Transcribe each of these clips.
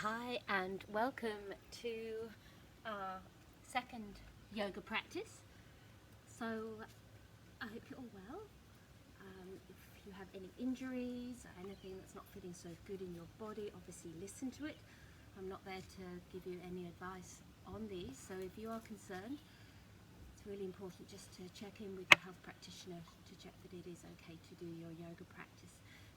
Hi and welcome to our second yoga practice. So I hope you're all well. If you have any injuries or anything that's not feeling so good in your body, obviously listen to it. I'm not there to give you any advice on these, so if you are concerned, it's really important just to check in with your health practitioner to check that it is okay to do your yoga practice.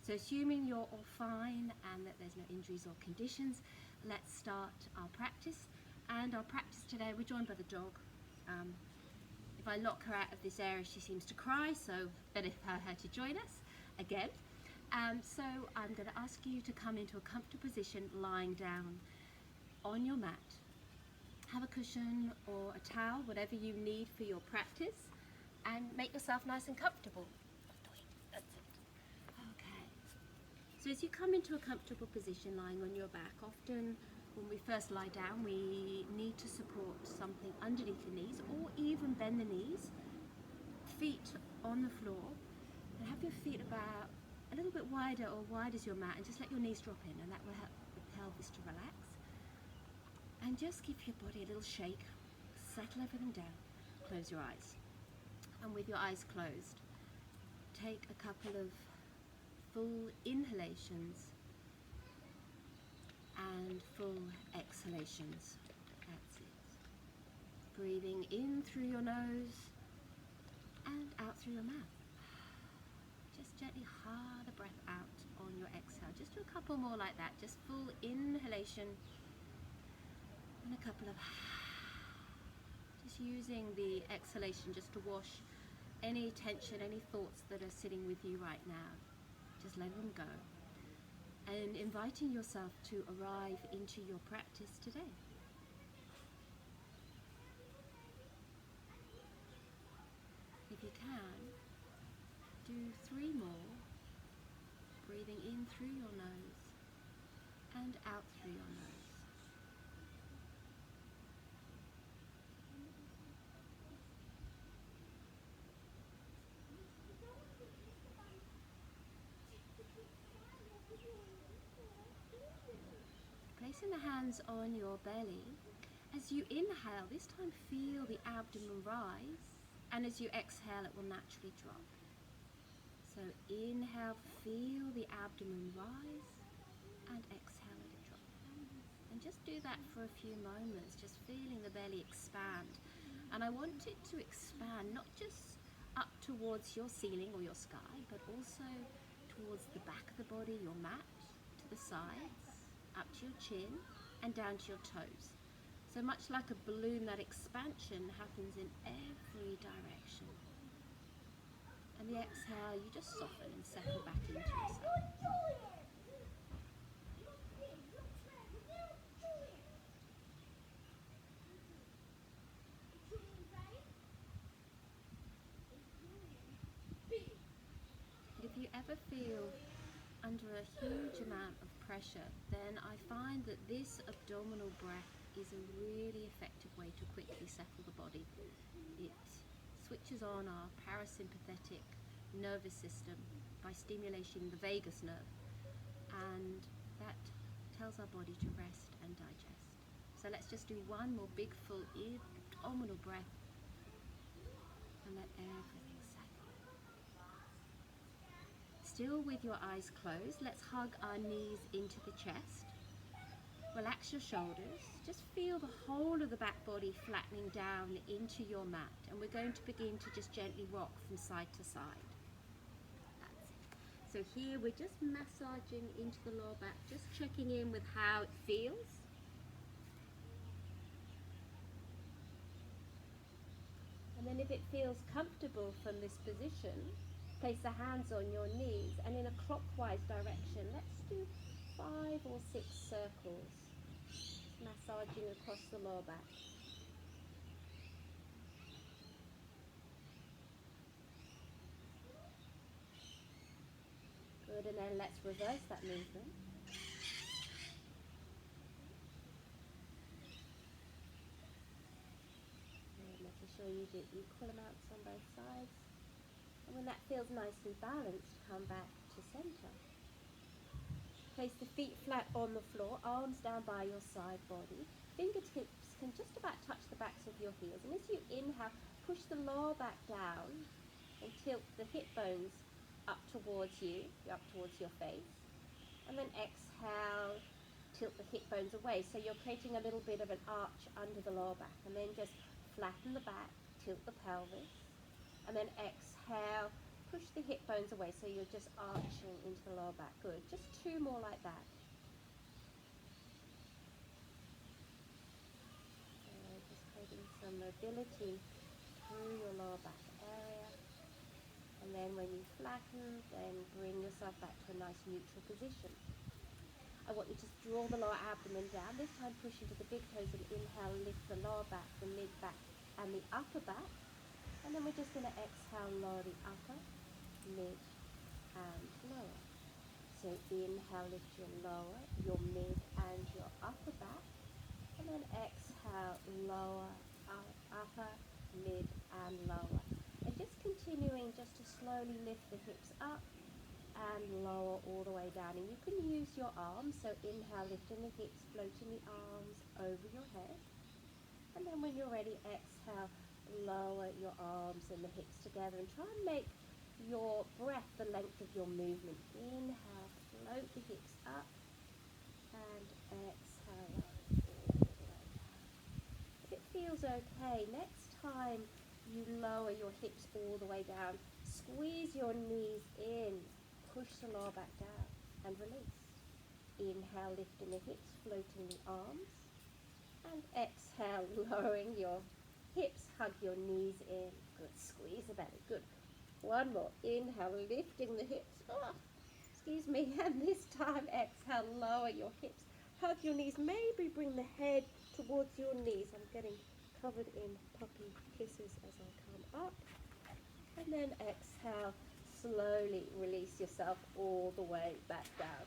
So assuming you're all fine and that there's no injuries or conditions, let's start our practice. And our practice today, we're joined by the dog. If I lock her out of this area, she seems to cry, so better for her to join us again. So I'm going to ask you to come into a comfortable position lying down on your mat. Have a cushion or a towel, whatever you need for your practice, and make yourself nice and comfortable. That's it. Okay. So as you come into a comfortable position lying on your back, often when we first lie down, we need to support something underneath the knees or even bend the knees, feet on the floor, and have your feet about a little bit wider or wide as your mat, and just let your knees drop in, and that will help the pelvis to relax. And just give your body a little shake, settle everything down, close your eyes. And with your eyes closed, take a couple of full inhalations and full exhalations. That's it. Breathing in through your nose and out through your mouth. Just gently hard the breath out on your exhale. Just do a couple more like that. Just full inhalation and a couple of just using the exhalation just to wash any tension, any thoughts that are sitting with you right now. Just let them go. And inviting yourself to arrive into your practice today. If you can, do 3 more, breathing in through your nose and out through your nose. Placing the hands on your belly. As you inhale, this time feel the abdomen rise, and as you exhale, it will naturally drop. So inhale, feel the abdomen rise, and exhale, let it drop. And just do that for a few moments, just feeling the belly expand. And I want it to expand not just up towards your ceiling or your sky, but also towards the back of the body, your mat, to the sides, up to your chin and down to your toes. So much like a balloon, that expansion happens in every direction. And the exhale, you just soften and settle back into yourself. And if you ever feel under a huge amount of pressure, then I find that this abdominal breath is a really effective way to quickly settle the body. It switches on our parasympathetic nervous system by stimulating the vagus nerve, and that tells our body to rest and digest. So let's just do one more big full abdominal breath and let everything settle. Still with your eyes closed, let's hug our knees into the chest. Relax your shoulders. Just feel the whole of the back body flattening down into your mat. And we're going to begin to just gently rock from side to side. That's it. So here we're just massaging into the lower back, just checking in with how it feels. And then if it feels comfortable from this position, place the hands on your knees, and in a clockwise direction, let's do 5 or 6 circles, massaging across the lower back. Good, and then let's reverse that movement. And making sure you do equal amounts on both sides. And when that feels nice and balanced, come back to center. Place the feet flat on the floor, arms down by your side body. Fingertips can just about touch the backs of your heels. And as you inhale, push the lower back down and tilt the hip bones up towards you, up towards your face. And then exhale, tilt the hip bones away. So you're creating a little bit of an arch under the lower back. And then just flatten the back, tilt the pelvis. And then exhale, push the hip bones away. So you're just arching into the lower back. Good. Just 2 more like that. Just creating some mobility through your lower back area. And then when you flatten, then bring yourself back to a nice neutral position. I want you to draw the lower abdomen down. This time push into the big toes and inhale, lift the lower back, the mid back and the upper back. And then we're just going to exhale, lower the upper, mid and lower. So inhale, lift your lower, your mid and your upper back. And then exhale, lower, upper, mid and lower. And just continuing just to slowly lift the hips up and lower all the way down. And you can use your arms, so inhale, lifting the hips, floating the arms over your head. And then when you're ready, exhale, lower your arms and the hips together and try and make your breath the length of your movement. Inhale, float the hips up and exhale. If it feels okay, next time you lower your hips all the way down, squeeze your knees in, push the lower back down and release. Inhale, lifting the hips, floating the arms. And exhale, lowering your hips, hug your knees in. Good, squeeze the belly, good. One more, inhale, lifting the hips. Excuse me, and this time exhale, lower your hips. Hug your knees, maybe bring the head towards your knees. I'm getting covered in puppy kisses as I come up. And then exhale, slowly release yourself all the way back down.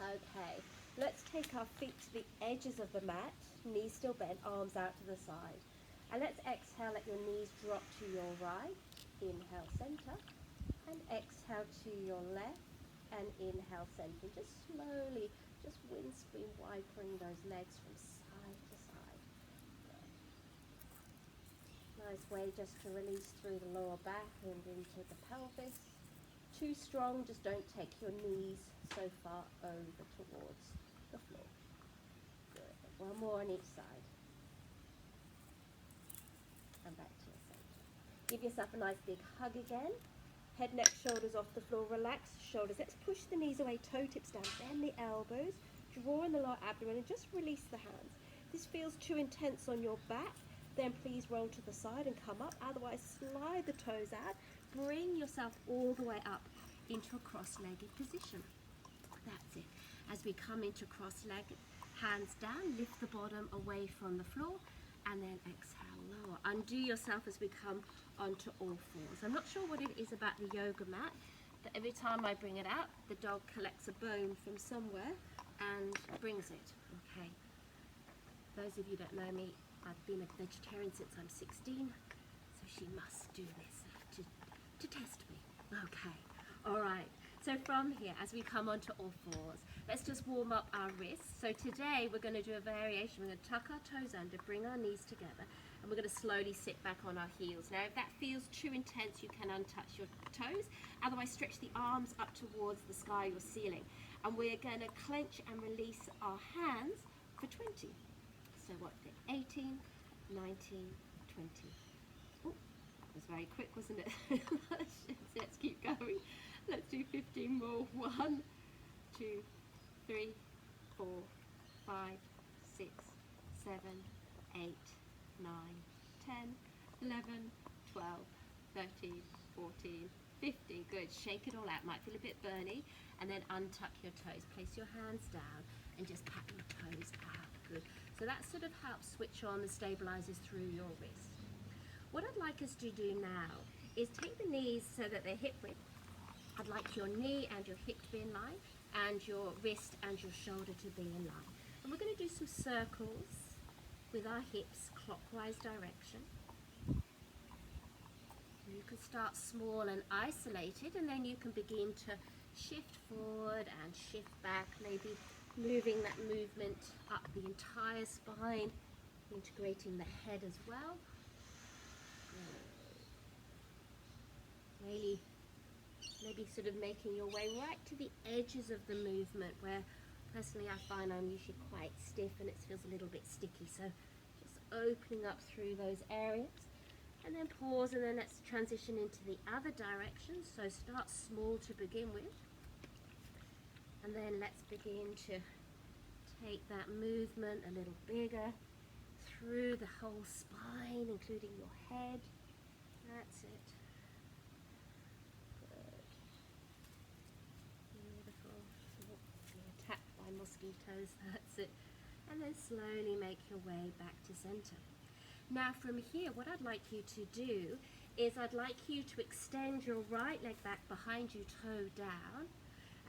Okay, let's take our feet to the edges of the mat, knees still bent, arms out to the side. And let's exhale, let your knees drop to your right. Inhale, center. And exhale to your left. And inhale, center. Just slowly, just windscreen wiping those legs from side to side. Nice way just to release through the lower back and into the pelvis. Too strong, just don't take your knees so far over towards the floor. Good. One more on each side. And back to your center. Give yourself a nice big hug again. Head, neck, shoulders off the floor. Relax shoulders. Let's push the knees away, toe tips down. Bend the elbows. Draw in the lower abdomen and just release the hands. If this feels too intense on your back, then please roll to the side and come up. Otherwise, slide the toes out. Bring yourself all the way up into a cross-legged position. That's it. As we come into cross-legged, hands down, lift the bottom away from the floor, and then exhale, lower. Undo yourself as we come onto all fours. I'm not sure what it is about the yoga mat, but every time I bring it out, the dog collects a bone from somewhere and brings it. Okay. Those of you that know me, I've been a vegetarian since I'm 16, so she must do this to test me. Okay, all right. So from here, as we come onto all fours, let's just warm up our wrists. So today we're going to do a variation. We're going to tuck our toes under, bring our knees together, and we're going to slowly sit back on our heels. Now, if that feels too intense, you can untouch your toes. Otherwise, stretch the arms up towards the sky or ceiling. And we're going to clench and release our hands for 20. So what, 18, 19, 20. Oh, that was very quick, wasn't it? Let's keep going. Let's do 15 more. 1, 2, 3, 4, 5, 6, 7, 8, 9, 10, 11, 12, 13, 14, 15. Good. Shake it all out. Might feel a bit burny. And then untuck your toes. Place your hands down and just pat your toes out. Good. So that sort of helps switch on the stabilizers through your wrist. What I'd like us to do now is take the knees so that they're hip width. I'd like your knee and your hip to be in line, and your wrist and your shoulder to be in line. And we're going to do some circles with our hips clockwise direction. You can start small and isolated, and then you can begin to shift forward and shift back, maybe moving that movement up the entire spine, integrating the head as well. Really, maybe sort of making your way right to the edges of the movement, where personally I find I'm usually quite stiff and it feels a little bit sticky, so just opening up through those areas. And then pause, and then let's transition into the other direction. So start small to begin with, and then let's begin to take that movement a little bigger through the whole spine, including your head. That's it. Good. Beautiful. You're attacked by mosquitoes. That's it. And then slowly make your way back to center. Now from here, what I'd like you to do is I'd like you to extend your right leg back behind you, toe down.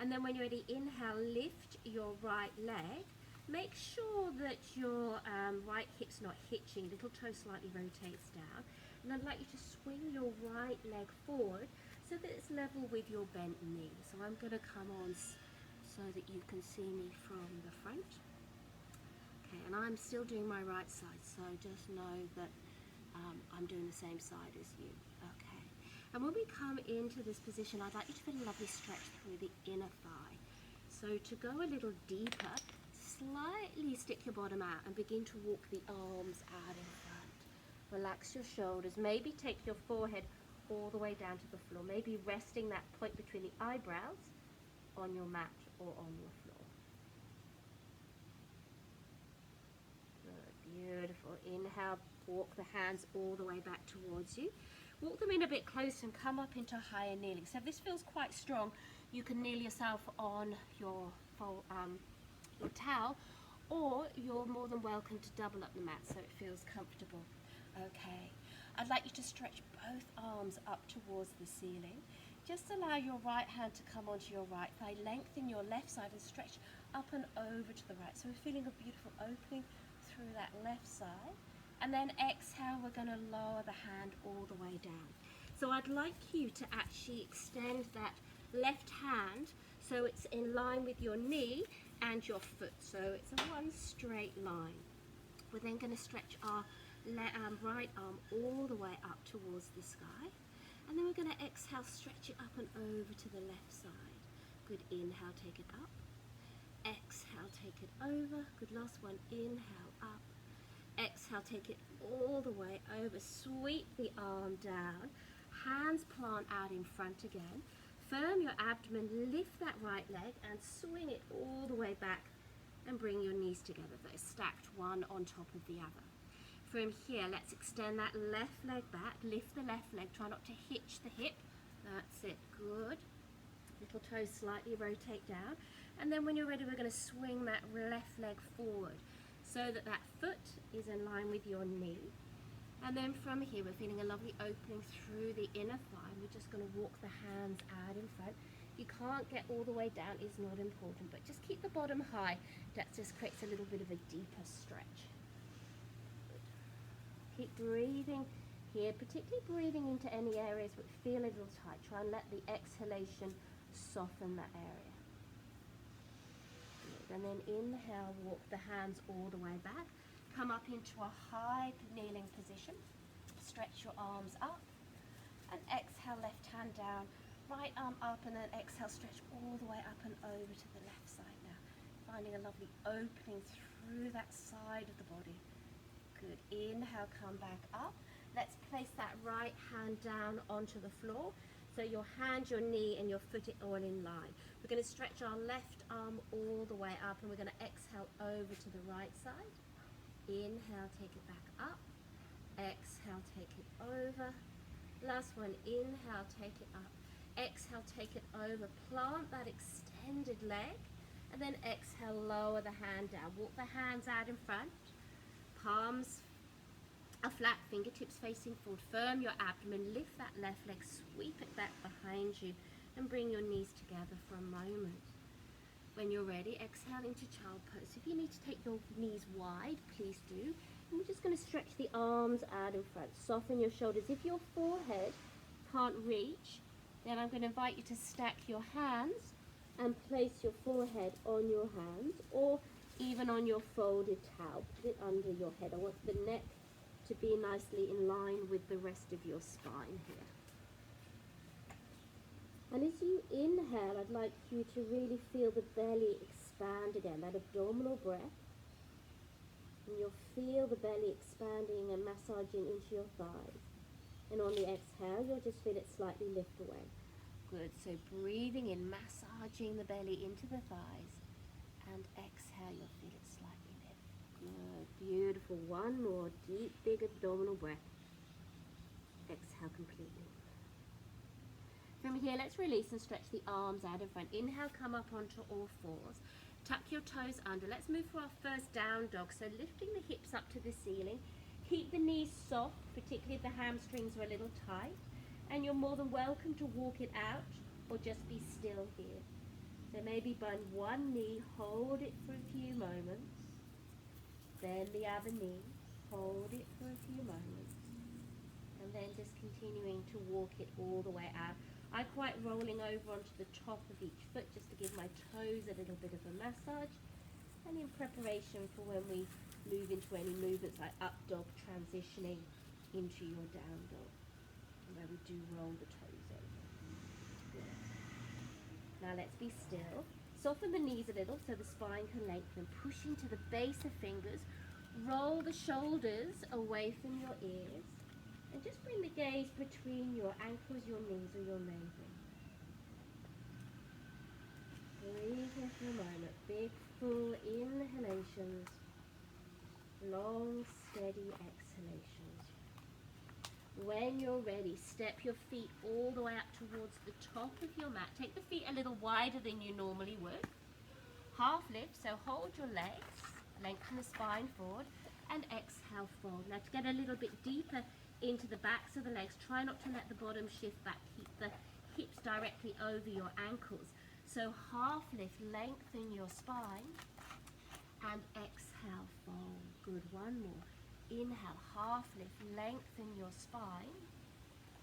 And then when you're ready, inhale, lift your right leg. Make sure that your right hip's not hitching, little toe slightly rotates down. And I'd like you to swing your right leg forward so that it's level with your bent knee. So I'm going to come on so that you can see me from the front. Okay, and I'm still doing my right side, so just know that I'm doing the same side as you. Okay, and when we come into this position, I'd like you to feel a lovely stretch through the inner thigh. So to go a little deeper, slightly stick your bottom out and begin to walk the arms out in front. Relax your shoulders, maybe take your forehead all the way down to the floor, maybe resting that point between the eyebrows on your mat or on your floor. Beautiful. Inhale, walk the hands all the way back towards you. Walk them in a bit closer and come up into higher kneeling. So if this feels quite strong, you can kneel yourself on your towel, or you're more than welcome to double up the mat so it feels comfortable. Okay. I'd like you to stretch both arms up towards the ceiling. Just allow your right hand to come onto your right thigh. Lengthen your left side and stretch up and over to the right. So we're feeling a beautiful opening through that left side, and then exhale, we're going to lower the hand all the way down. So I'd like you to actually extend that left hand so it's in line with your knee and your foot, so it's a one straight line. We're then going to stretch our right arm all the way up towards the sky, and then we're going to exhale, stretch it up and over to the left side. Good. Inhale, take it up. Exhale, take it over. Good. Last one. Inhale, up. Exhale, take it all the way over. Sweep the arm down. Hands plant out in front again. Firm your abdomen. Lift that right leg and swing it all the way back and bring your knees together. They're stacked one on top of the other. From here, let's extend that left leg back. Lift the left leg. Try not to hitch the hip. That's it. Good. Little toes slightly rotate down. And then when you're ready, we're going to swing that left leg forward so that that foot is in line with your knee. And then from here, we're feeling a lovely opening through the inner thigh. We're just going to walk the hands out in front. You can't get all the way down, is not important, but just keep the bottom high. That just creates a little bit of a deeper stretch. Keep breathing here, particularly breathing into any areas that feel a little tight. Try and let the exhalation soften that area. And then inhale, walk the hands all the way back. Come up into a high kneeling position. Stretch your arms up. And exhale, left hand down. Right arm up, and then exhale, stretch all the way up and over to the left side now. Finding a lovely opening through that side of the body. Good. Inhale, come back up. Let's place that right hand down onto the floor. So your hand, your knee, and your foot are all in line. We're going to stretch our left arm all the way up, and we're going to exhale over to the right side. Inhale, take it back up. Exhale, take it over. Last one. Inhale, take it up. Exhale, take it over. Plant that extended leg, and then exhale, lower the hand down. Walk the hands out in front. Palms are flat, fingertips facing forward. Firm your abdomen, lift that left leg, sweep it back behind you, and bring your knees together for a moment. When you're ready, exhale into child pose. If you need to take your knees wide, please do. And we're just going to stretch the arms out in front. Soften your shoulders. If your forehead can't reach, then I'm going to invite you to stack your hands and place your forehead on your hands or even on your folded towel. Put it under your head. I want the neck to be nicely in line with the rest of your spine here. And as you inhale, I'd like you to really feel the belly expand again, that abdominal breath. And you'll feel the belly expanding and massaging into your thighs. And on the exhale, you'll just feel it slightly lift away. Good, so breathing in, massaging the belly into the thighs. And exhale, you'll feel it slightly lift. Good, beautiful. One more deep, big abdominal breath. Exhale completely. From here, let's release and stretch the arms out in front. Inhale, come up onto all fours. Tuck your toes under. Let's move for our first down dog. So lifting the hips up to the ceiling. Keep the knees soft, particularly if the hamstrings are a little tight. And you're more than welcome to walk it out or just be still here. So maybe bend one knee, hold it for a few moments. Bend the other knee, hold it for a few moments. And then just continuing to walk it all the way out. I quite rolling over onto the top of each foot just to give my toes a little bit of a massage. And in preparation for when we move into any movements like up dog, transitioning into your down dog, where we do roll the toes over. Good. Now let's be still. Soften the knees a little so the spine can lengthen. Pushing to the base of fingers. Roll the shoulders away from your ears. And just bring the gaze between your ankles, your knees, or your navel. Breathe here for a moment. Big, full inhalations. Long, steady exhalations. When you're ready, step your feet all the way up towards the top of your mat. Take the feet a little wider than you normally would. Half lift, so hold your legs. Lengthen the spine forward. And exhale, fold. Now to get a little bit deeper into the backs of the legs, try not to let the bottom shift back. Keep the hips directly over your ankles. So half lift, lengthen your spine, and exhale, fold. Good, one more. Inhale, half lift, lengthen your spine,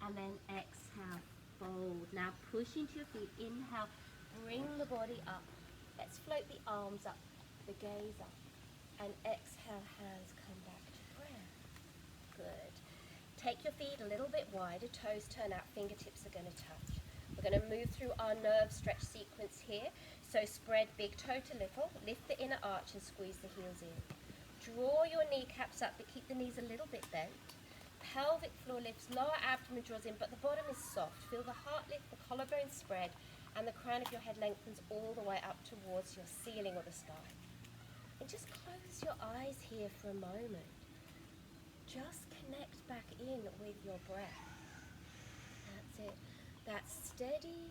and then exhale, fold. Now push into your feet. Inhale, bring the body up. Let's float the arms up, the gaze up, and exhale, hands come back to prayer. Good. Take your feet a little bit wider, toes turn out, fingertips are going to touch. We're going to move through our nerve stretch sequence here. So spread big toe to little, lift the inner arch and squeeze the heels in. Draw your kneecaps up but keep the knees a little bit bent. Pelvic floor lifts, lower abdomen draws in but the bottom is soft. Feel the heart lift, the collarbone spread and the crown of your head lengthens all the way up towards your ceiling or the sky. And just close your eyes here for a moment. Just connect back in with your breath. That's it. That steady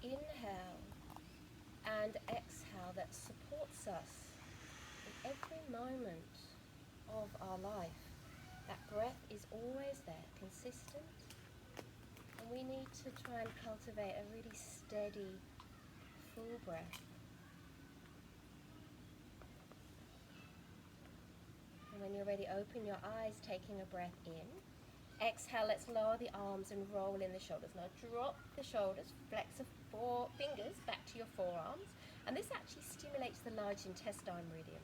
inhale and exhale that supports us in every moment of our life. That breath is always there, consistent. And we need to try and cultivate a really steady, full breath. When you're ready, open your eyes, taking a breath in. Exhale, let's lower the arms and roll in the shoulders. Now drop the shoulders, flex the fingers back to your forearms. And this actually stimulates the large intestine meridian.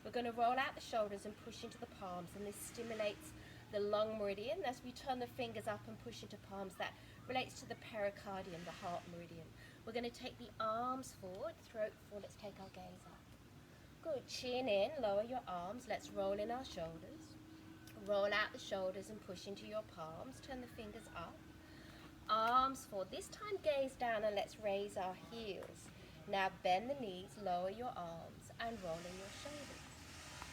We're going to roll out the shoulders and push into the palms. And this stimulates the lung meridian. As we turn the fingers up and push into palms, that relates to the pericardium, the heart meridian. We're going to take the arms forward, throat forward. Let's take our gaze up. Good, chin in, lower your arms, let's roll in our shoulders. Roll out the shoulders and push into your palms, turn the fingers up. Arms forward, this time gaze down and let's raise our heels. Now bend the knees, lower your arms and roll in your shoulders.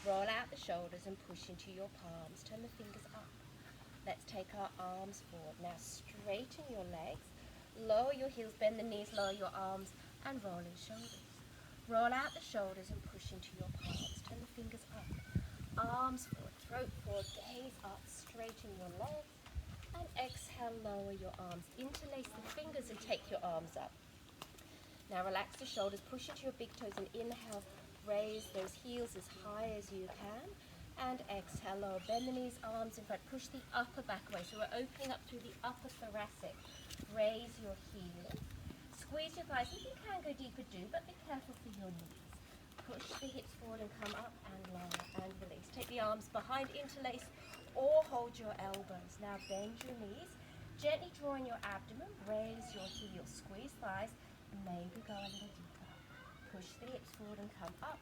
Roll out the shoulders and push into your palms, turn the fingers up. Let's take our arms forward. Now straighten your legs, lower your heels, bend the knees, lower your arms and roll in shoulders. Roll out the shoulders and push into your palms. Turn the fingers up. Arms forward, throat forward, gaze up, straighten your legs. And exhale, lower your arms. Interlace the fingers and take your arms up. Now relax the shoulders, push into your big toes and inhale. Raise those heels as high as you can. And exhale, lower. Bend the knees, arms in front. Push the upper back away. So we're opening up through the upper thoracic. Raise your heels. Squeeze your thighs. If you can go deeper, do, but be careful for your knees. Push the hips forward and come up and lower and release. Take the arms behind, interlace, or hold your elbows. Now bend your knees. Gently draw in your abdomen, raise your heels, squeeze thighs, and maybe go a little deeper. Push the hips forward and come up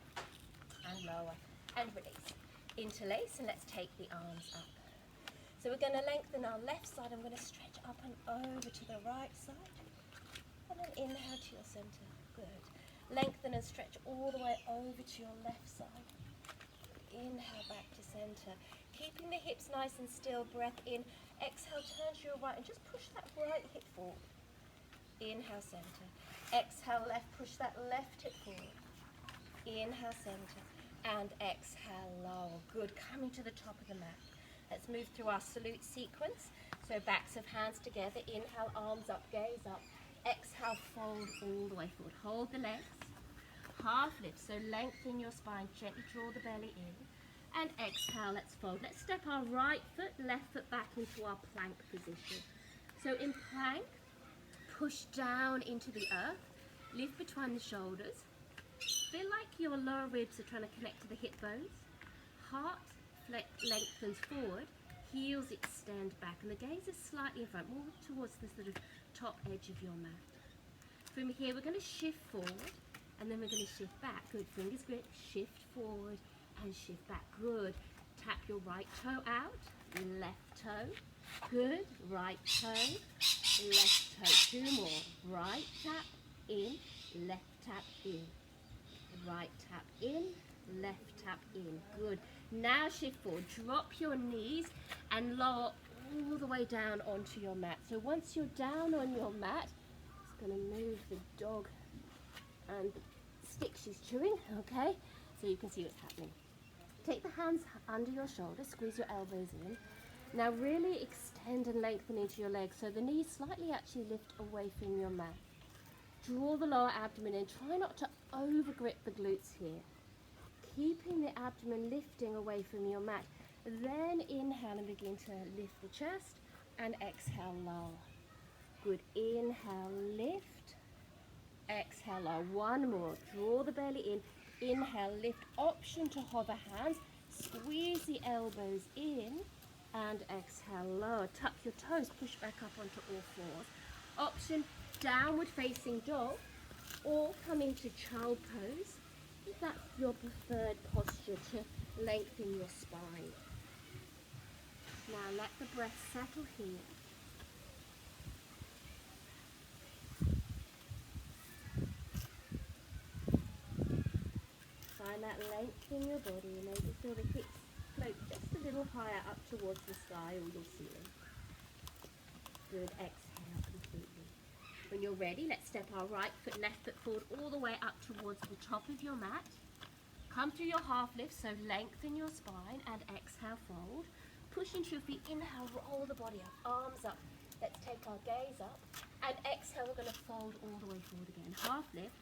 and lower and release. Interlace, and let's take the arms up. So we're going to lengthen our left side. I'm going to stretch up and over to the right side. And then inhale to your center. Good. Lengthen and stretch all the way over to your left side. Inhale back to center. Keeping the hips nice and still. Breath in. Exhale, turn to your right and just push that right hip forward. Inhale, center. Exhale, left. Push that left hip forward. Inhale, center. And exhale, lower. Good. Coming to the top of the mat. Let's move through our salute sequence. So backs of hands together. Inhale, arms up, gaze up. Exhale, fold all the way forward. Hold the legs. Half lift. So lengthen your spine. Gently draw the belly in. And exhale, let's fold. Let's step our right foot, left foot back into our plank position. So in plank, push down into the earth. Lift between the shoulders. Feel like your lower ribs are trying to connect to the hip bones. Heart lengthens forward, heels extend back, and the gaze is slightly in front, more towards the sort of top edge of your mat. From here, we're going to shift forward, and then we're going to shift back. Good, fingers grip, shift forward, and shift back. Good. Tap your right toe out, left toe. Good, right toe, left toe. Two more. Right tap in, left tap in. Right tap in, left tap in. Good. Now shift forward. Drop your knees and lower all the way down onto your mat. So once you're down on your mat, it's going to move the dog and the stick she's chewing, okay? So you can see what's happening. Take the hands under your shoulders, squeeze your elbows in. Now really extend and lengthen into your legs so the knees slightly actually lift away from your mat. Draw the lower abdomen in. Try not to overgrip the glutes here. Keeping the abdomen lifting away from your mat. Then inhale and begin to lift the chest and exhale, lower. Good. Inhale, lift. Exhale, lower. One more. Draw the belly in. Inhale, lift. Option to hover hands. Squeeze the elbows in and exhale, lower. Tuck your toes. Push back up onto all fours. Option, downward facing dog or come into child pose. If that's your preferred posture to lengthen your spine. Now let the breath settle here. Find that length in your body. Maybe feel the hips float just a little higher up towards the sky or your ceiling. Good. Exhale completely. When you're ready, let's step our right foot, left foot forward all the way up towards the top of your mat. Come through your half lift, so lengthen your spine and exhale, fold. Push into your feet, inhale, roll the body up, arms up. Let's take our gaze up and exhale, we're going to fold all the way forward again. Half lift,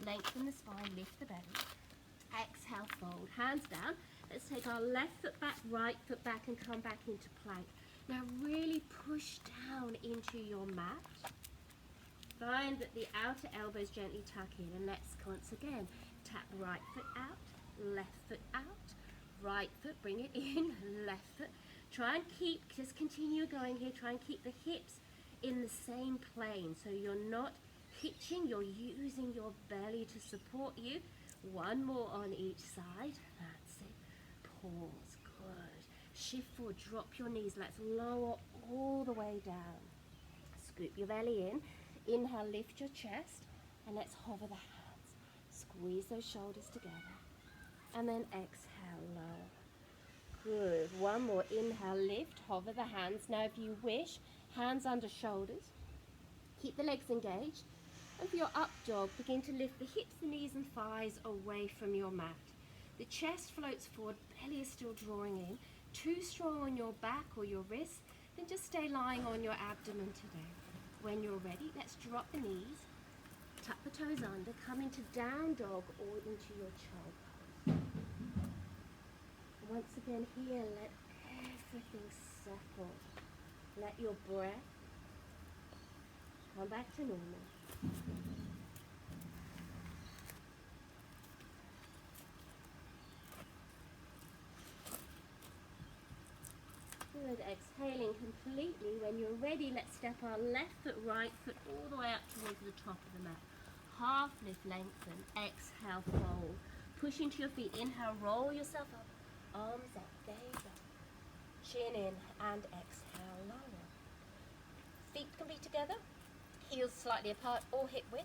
lengthen the spine, lift the belly. Exhale, fold, hands down. Let's take our left foot back, right foot back and come back into plank. Now really push down into your mat. Find that the outer elbows gently tuck in and let's once again tap right foot out, left foot out, right foot, bring it in, left foot. Try and just continue going here, try and keep the hips in the same plane so you're not hitching, you're using your belly to support you. One more on each side, that's it. Pause, good. Shift forward, drop your knees, let's lower all the way down. Scoop your belly in. Inhale, lift your chest, and let's hover the hands. Squeeze those shoulders together, and then exhale, lower. Good. One more. Inhale, lift, hover the hands. Now, if you wish, hands under shoulders. Keep the legs engaged. And for your up dog, begin to lift the hips, the knees, and thighs away from your mat. The chest floats forward, belly is still drawing in. Too strong on your back or your wrists, then just stay lying on your abdomen today. When you're ready, let's drop the knees, tuck the toes under, come into down dog or into your child pose. Once again here, let everything settle. Let your breath come back to normal. Good, exhaling completely. When you're ready, let's step our left foot, right foot all the way up towards the top of the mat. Half lift, lengthen, exhale, fold. Push into your feet, inhale, roll yourself up, arms up, gaze up. Chin in and exhale, lower. Feet can be together, heels slightly apart or hip width.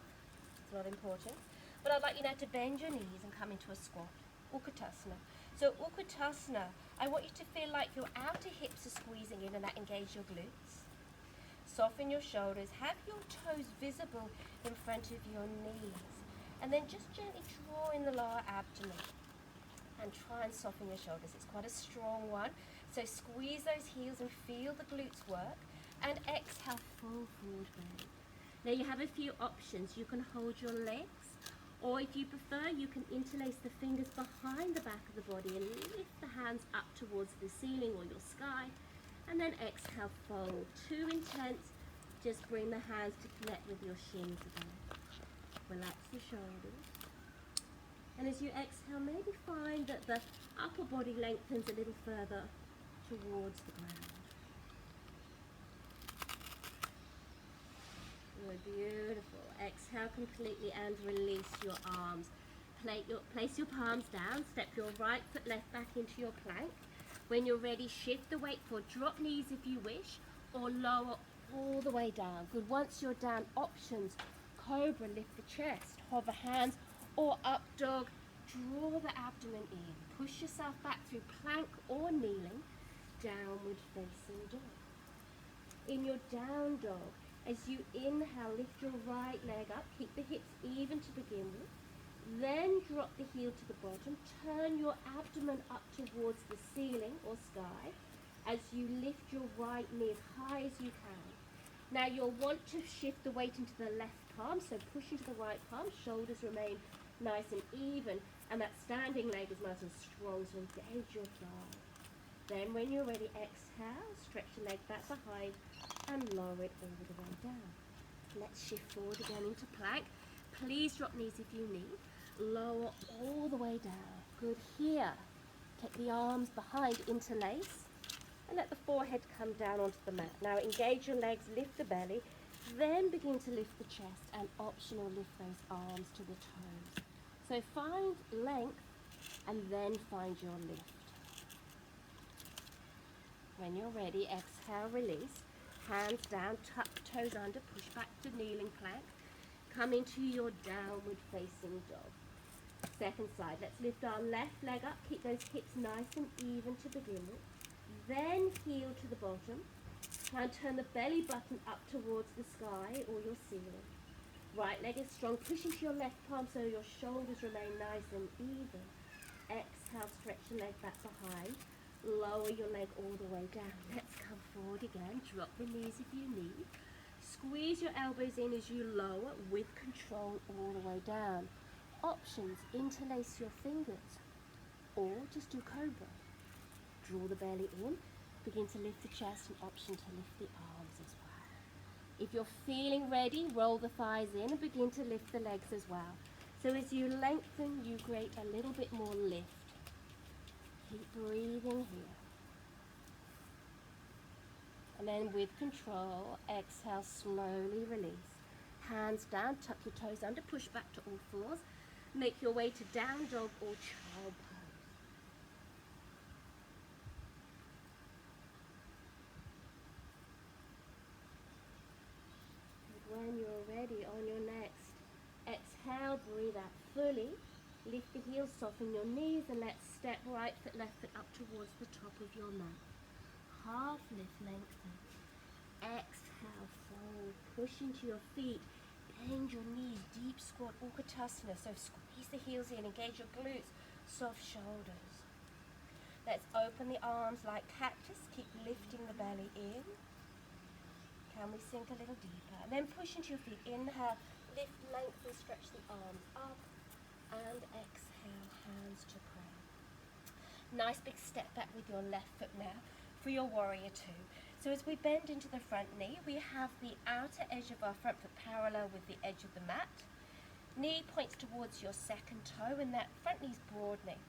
It's not important. But I'd like you now to bend your knees and come into a squat, Utkatasana. So Utkatasana, I want you to feel like your outer hips are squeezing in and that engage your glutes. Soften your shoulders, have your toes visible in front of your knees. And then just gently draw in the lower abdomen and try and soften your shoulders. It's quite a strong one. So squeeze those heels and feel the glutes work. And exhale, full forward bend. Now you have a few options. You can hold your legs, or if you prefer, you can interlace the fingers behind the back of the body and lift the hands up towards the ceiling or your sky. And then exhale, fold. Too intense, just bring the hands to connect with your shins again. Relax the shoulders. And as you exhale, maybe find that the upper body lengthens a little further towards the ground. Good, beautiful. Exhale completely and release your arms. Place your palms down. Step your right foot left back into your plank. When you're ready, shift the weight forward. Drop knees if you wish, or lower all the way down. Good. Once you're down, options. Cobra, lift the chest. Hover hands, or up dog. Draw the abdomen in. Push yourself back through plank or kneeling. Downward facing dog. In your down dog, as you inhale, lift your right leg up. Keep the hips even to begin with. Then drop the heel to the bottom. Turn your abdomen up towards the ceiling or sky as you lift your right knee as high as you can. Now you'll want to shift the weight into the left palm, so push into the right palm. Shoulders remain nice and even, and that standing leg is nice and strong, so engage your thigh. Then when you're ready, exhale, stretch the leg back behind and lower it all the way down. Let's shift forward again into plank. Please drop knees if you need. Lower all the way down. Good. Here, take the arms behind, interlace, and let the forehead come down onto the mat. Now engage your legs, lift the belly, then begin to lift the chest, and optional lift those arms to the toes. So find length and then find your lift. When you're ready, exhale, release. Hands down, tuck toes under, push back to kneeling plank. Come into your downward facing dog. Second side, let's lift our left leg up. Keep those hips nice and even to begin with. Then heel to the bottom. Try and turn the belly button up towards the sky or your ceiling. Right leg is strong. Push into your left palm so your shoulders remain nice and even. Exhale, stretch the leg back behind. Lower your leg all the way down. Let's come forward again. Drop the knees if you need. Squeeze your elbows in as you lower with control all the way down. Options, interlace your fingers or just do cobra. Draw the belly in, begin to lift the chest, and option to lift the arms as well. If you're feeling ready, roll the thighs in and begin to lift the legs as well. So as you lengthen, you create a little bit more lift. Keep breathing here. And then with control, exhale, slowly release. Hands down, tuck your toes under, push back to all fours. Make your way to down dog or child pose. When you're ready, on your next exhale, breathe out fully. Lift the heels, soften your knees, and let's step right foot, left foot up towards the top of your mat. Half lift, lengthen. Exhale, fold. Push into your feet. Bend your knees, deep squat, Utkatasana. So squeeze the heels in, engage your glutes, soft shoulders. Let's open the arms like cactus. Keep lifting the belly in. Can we sink a little deeper? And then push into your feet. Inhale, lift, lengthen, stretch the arms up. And exhale, hands to prayer. Nice big step back with your left foot now for your warrior two. So as we bend into the front knee, we have the outer edge of our front foot parallel with the edge of the mat. Knee points towards your second toe and that front knee's broadening.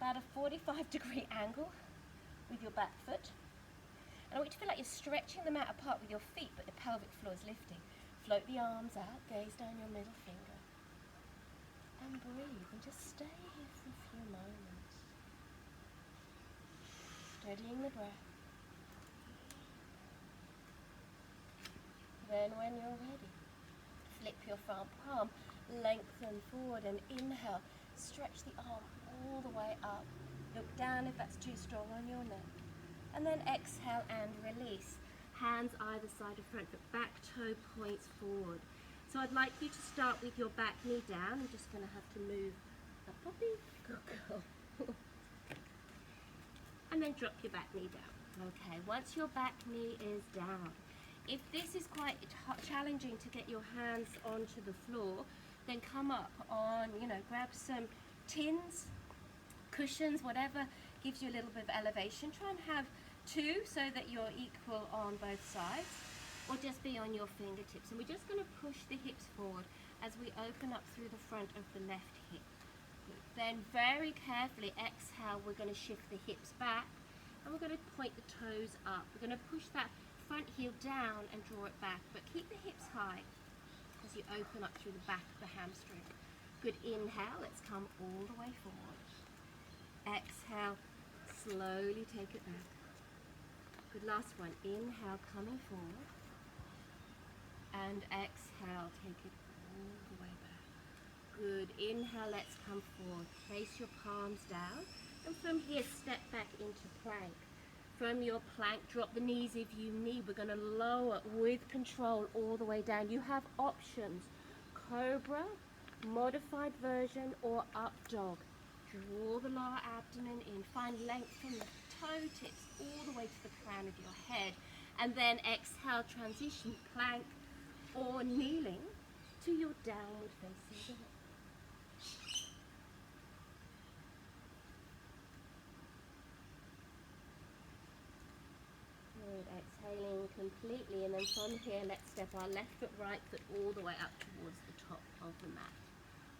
About a 45-degree angle with your back foot. And I want you to feel like you're stretching the mat apart with your feet, but the pelvic floor is lifting. Float the arms out, gaze down your middle finger. And breathe, and just stay here for a few moments. Steadying the breath. Then when you're ready, flip your front palm, lengthen forward and inhale. Stretch the arm all the way up. Look down if that's too strong on your neck. And then exhale and release. Hands either side of front foot, back toe points forward. So I'd like you to start with your back knee down. I'm just going to have to move a puppy. Good girl. And then drop your back knee down. Okay, once your back knee is down, if this is quite challenging to get your hands onto the floor, then come up on, grab some tins, cushions, whatever gives you a little bit of elevation. Try and have two so that you're equal on both sides, or just be on your fingertips. And we're just going to push the hips forward as we open up through the front of the left hip. Then very carefully exhale, we're going to shift the hips back and we're going to point the toes up. We're going to push that front heel down and draw it back, but keep the hips high as you open up through the back of the hamstring. Good inhale, let's come all the way forward. Exhale, slowly take it back. Good, last one. Inhale, coming forward. And exhale, take it all the way back. Good, inhale, let's come forward. Place your palms down. And from here, step back into plank. From your plank, drop the knees if you need. We're going to lower with control all the way down. You have options. Cobra, modified version, or up dog. Draw the lower abdomen in. Find length from the toe tips all the way to the crown of your head. And then exhale, transition plank or kneeling to your downward facing dog. Good, exhaling completely, and then from here let's step our left foot, right foot all the way up towards the top of the mat.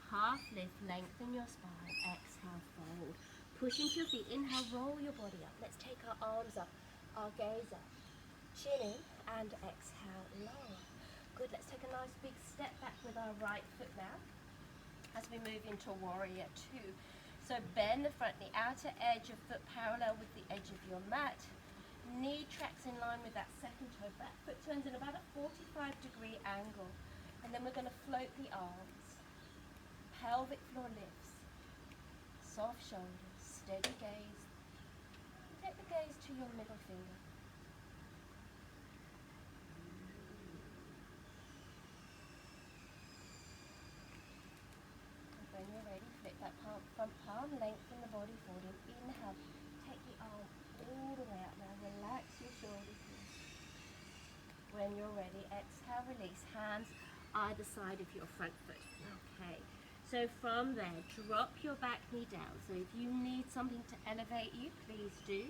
Half lift, lengthen your spine, exhale, fold. Push into your feet, inhale, roll your body up. Let's take our arms up, our gaze up. Chin in and exhale, lower. Good, let's take a nice big step back with our right foot now as we move into warrior two. So bend the front knee, outer edge of foot parallel with the edge of your mat. Knee tracks in line with that second toe. Back foot turns in about a 45-degree angle. And then we're going to float the arms. Pelvic floor lifts. Soft shoulders. Steady gaze. Take the gaze to your middle finger. And when you're ready, flip that front palm, lengthen the body forward. And inhale. Take the arm all the way up now. Relax your shoulders here. When you're ready, exhale, release. Hands either side of your front foot. Okay. So from there, drop your back knee down. So if you need something to elevate you, please do.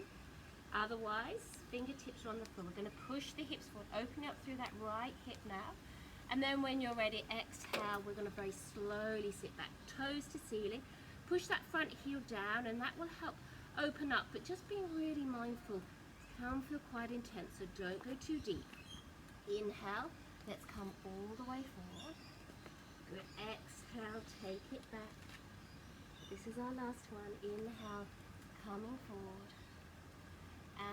Otherwise, fingertips are on the floor. We're going to push the hips forward, open up through that right hip now. And then when you're ready, exhale. We're going to very slowly sit back, toes to ceiling. Push that front heel down, and that will help open up, but just being really mindful. It can feel quite intense, so don't go too deep. Inhale, let's come all the way forward. Good, exhale, take it back. This is our last one. Inhale, coming forward.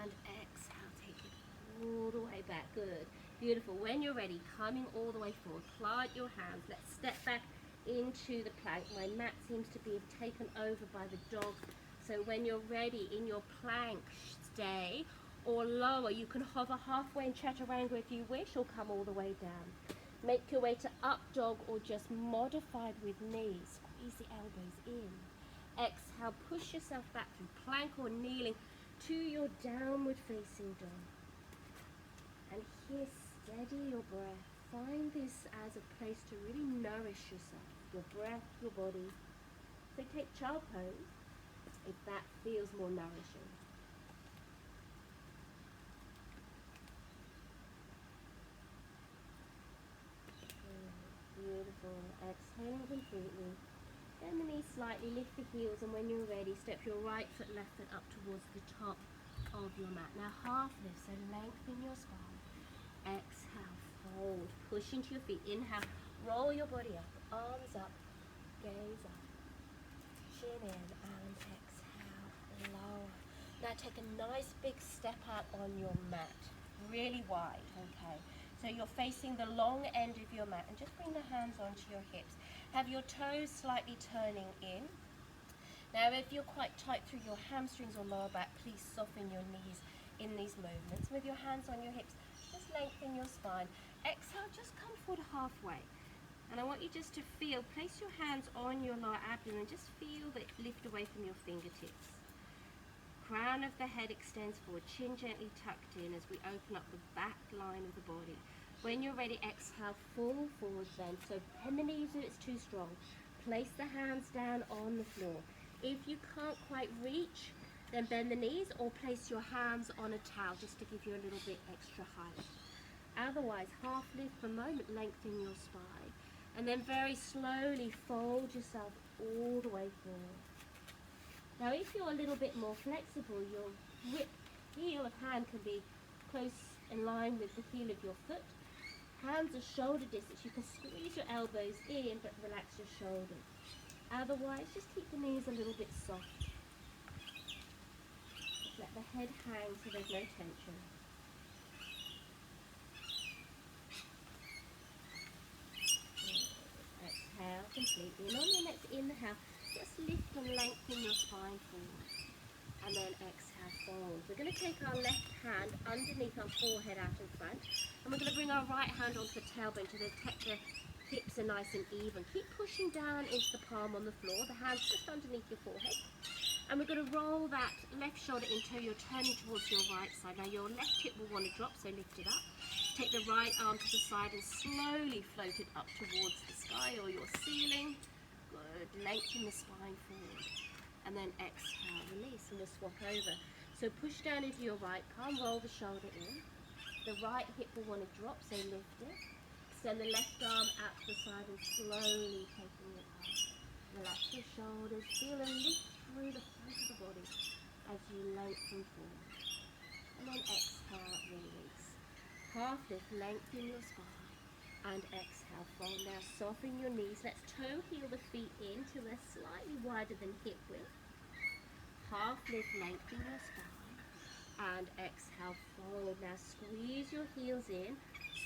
And exhale, take it all the way back. Good, beautiful. When you're ready, coming all the way forward, plant your hands. Let's step back into the plank. My mat seems to be taken over by the dog. So when you're ready, in your plank, stay or lower. You can hover halfway in chaturanga if you wish, or come all the way down. Make your way to up dog or just modified with knees. Squeeze the elbows in. Exhale, push yourself back through plank or kneeling to your downward facing dog. And here, steady your breath. Find this as a place to really nourish yourself, your breath, your body. So take child pose if that feels more nourishing. exhaling completely. Bend the knees slightly, lift the heels, and when you're ready, step your right foot, left foot up towards the top of your mat. Now half lift, so lengthen your spine. Exhale, fold, push into your feet. Inhale, roll your body up, arms up, gaze up, chin in, and exhale, lower. Now take a nice big step out on your mat, really wide, okay? So you're facing the long end of your mat, and just bring the hands onto your hips. Have your toes slightly turning in. Now if you're quite tight through your hamstrings or lower back, please soften your knees in these movements. With your hands on your hips, just lengthen your spine. Exhale, just come forward halfway. And I want you just to feel, place your hands on your lower abdomen, just feel that lift away from your fingertips. Crown of the head extends forward, chin gently tucked in as we open up the back line of the body. When you're ready, exhale, fall forward bend. So bend the knees if it's too strong. Place the hands down on the floor. If you can't quite reach, then bend the knees or place your hands on a towel just to give you a little bit extra height. Otherwise, half lift for a moment, lengthen your spine. And then very slowly fold yourself all the way forward. Now if you're a little bit more flexible, your heel of hand can be close in line with the heel of your foot. Hands are shoulder distance. You can squeeze your elbows in but relax your shoulders. Otherwise, just keep the knees a little bit soft. Just let the head hang so there's no tension. Exhale completely. And on your next inhale, just lift and lengthen your spine forward. And then exhale, fold. We're going to take our left hand underneath our forehead out in front. And we're going to bring our right hand onto the tailbone to detect the hips are nice and even. Keep pushing down into the palm on the floor. The hand's just underneath your forehead. And we're going to roll that left shoulder until you're turning towards your right side. Now your left hip will want to drop, so lift it up. Take the right arm to the side and slowly float it up towards the sky or your ceiling. Good. Lengthen the spine forward. And then exhale, release, and we'll swap over. So push down into your right palm, roll the shoulder in. The right hip will want to drop, so lift it. Extend the left arm out to the side and slowly taking it up. Relax your shoulders, feel a lift through the front of the body as you lengthen forward. And then exhale, release. Half lift, lengthen your spine. And exhale, fold. Now soften your knees. Let's toe heel the feet in to a slightly wider than hip width. Half lift, lengthen your spine. And exhale, fold. Now squeeze your heels in.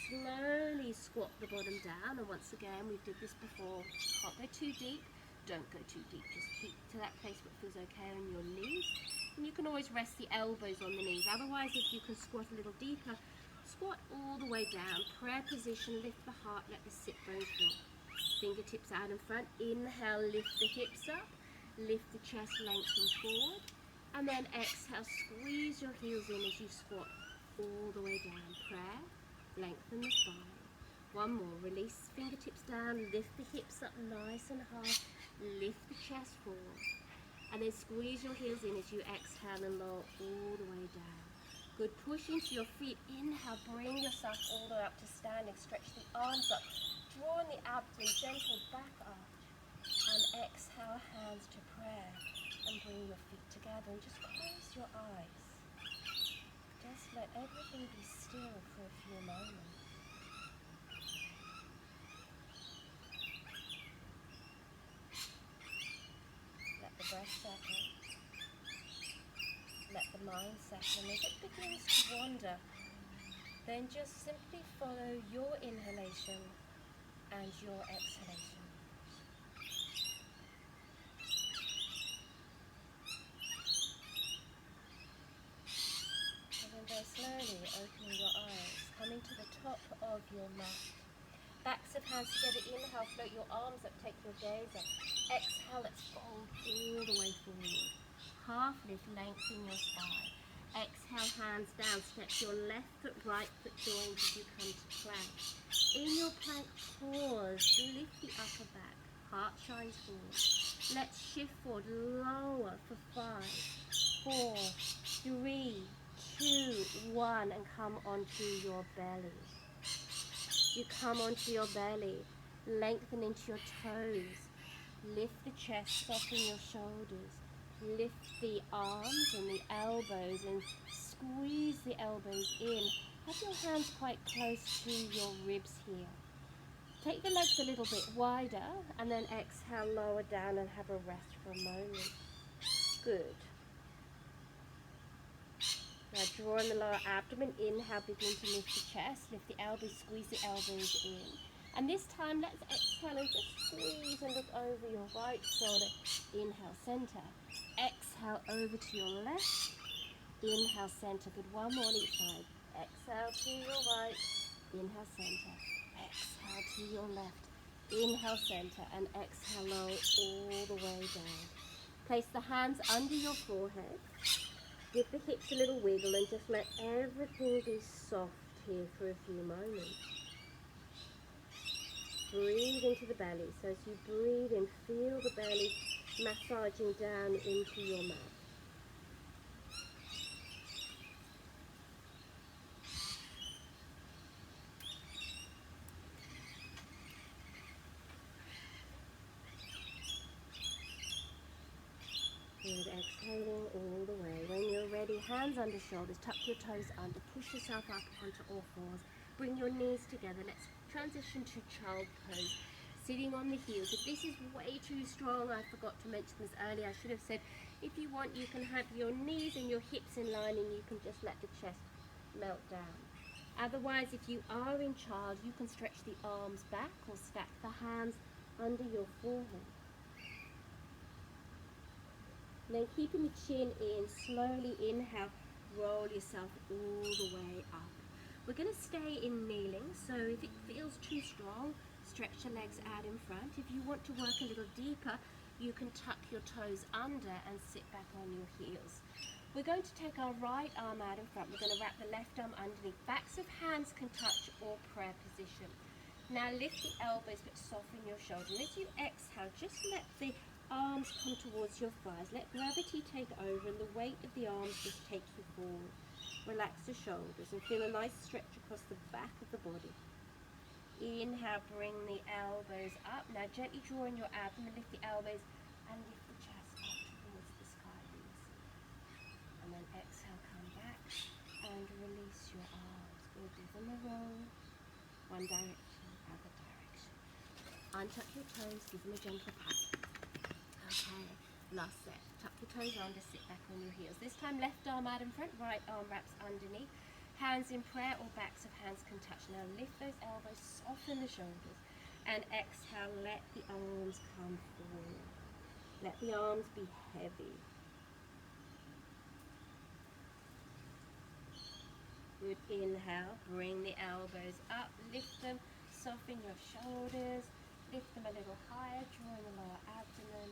Slowly squat the bottom down. And once again, we did this before. Can't go too deep. Don't go too deep. Just keep to that place where it feels okay on your knees. And you can always rest the elbows on the knees. Otherwise, if you can squat a little deeper, squat all the way down. Prayer position, lift the heart, let the sit bones drop. Fingertips out in front. Inhale, lift the hips up. Lift the chest, lengthen forward. And then exhale, squeeze your heels in as you squat all the way down. Prayer, lengthen the spine. One more, release fingertips down, lift the hips up nice and high. Lift the chest forward. And then squeeze your heels in as you exhale and lower all the way down. Good, push into your feet. Inhale, bring yourself all the way up to standing. Stretch the arms up. Draw in the abdomen, gentle back arch. And exhale, hands to prayer. And bring your feet together and just close your eyes. Just let everything be still for a few moments. Let the breath settle. Let the mind settle. And if it begins to wander, then just simply follow your inhalation and your exhalation. And then very slowly opening your eyes, coming to the top of your mat. Backs of hands together. Inhale, float your arms up, take your gaze up. Exhale, let's fold all the way forward. Half lift, lengthen your spine. Exhale, hands down. Step your left foot, right foot joined as you come to plank. In your plank, pause. Lift the upper back. Heart shines forward. Let's shift forward. Lower for 5, 4, 3, 2, 1. And come onto your belly. You come onto your belly. Lengthen into your toes. Lift the chest, soften your shoulders. Lift the arms and the elbows and squeeze the elbows in. Have your hands quite close to your ribs here. Take the legs a little bit wider and then exhale, lower down and have a rest for a moment. Good. Now draw in the lower abdomen. Inhale, begin to lift the chest. Lift the elbows, squeeze the elbows in. And this time, let's exhale and just squeeze and look over your right shoulder. Inhale, center. Exhale, over to your left. Inhale, center. Good, one more on each side. Exhale to your right. Inhale, center. Exhale to your left. Inhale, center. And exhale, lower all the way down. Place the hands under your forehead. Give the hips a little wiggle and just let everything be soft here for a few moments. Breathe into the belly. So as you breathe in, feel the belly massaging down into your mat. Good, exhaling all the way. When you're ready, hands under shoulders, tuck your toes under, push yourself up onto all fours. Bring your knees together. Let's transition to child pose. Sitting on the heels. If this is way too strong, I forgot to mention this earlier. I should have said, if you want, you can have your knees and your hips in line and you can just let the chest melt down. Otherwise, if you are in child, you can stretch the arms back or stack the hands under your forehead. Then keeping the chin in, slowly inhale, roll yourself all the way up. We're going to stay in kneeling, so if it feels too strong, stretch your legs out in front. If you want to work a little deeper, you can tuck your toes under and sit back on your heels. We're going to take our right arm out in front. We're going to wrap the left arm underneath. Backs of hands can touch or prayer position. Now lift the elbows but soften your shoulder. And as you exhale, just let the arms come towards your thighs. Let gravity take over and the weight of the arms just take you forward. Relax the shoulders and feel a nice stretch across the back of the body. Inhale, bring the elbows up. Now gently draw in your abdomen, lift the elbows and lift the chest up towards the sky. And then exhale, come back and release your arms. Good, give them a roll. One direction, other direction. Untuck your toes, give them a gentle pat. Okay, last set. Tuck your toes under, sit back on your heels. This time left arm out in front, right arm wraps underneath. Hands in prayer or backs of hands can touch. Now lift those elbows, soften the shoulders. And exhale, let the arms come forward. Let the arms be heavy. Good, inhale, bring the elbows up, lift them, soften your shoulders. Lift them a little higher, drawing the lower abdomen.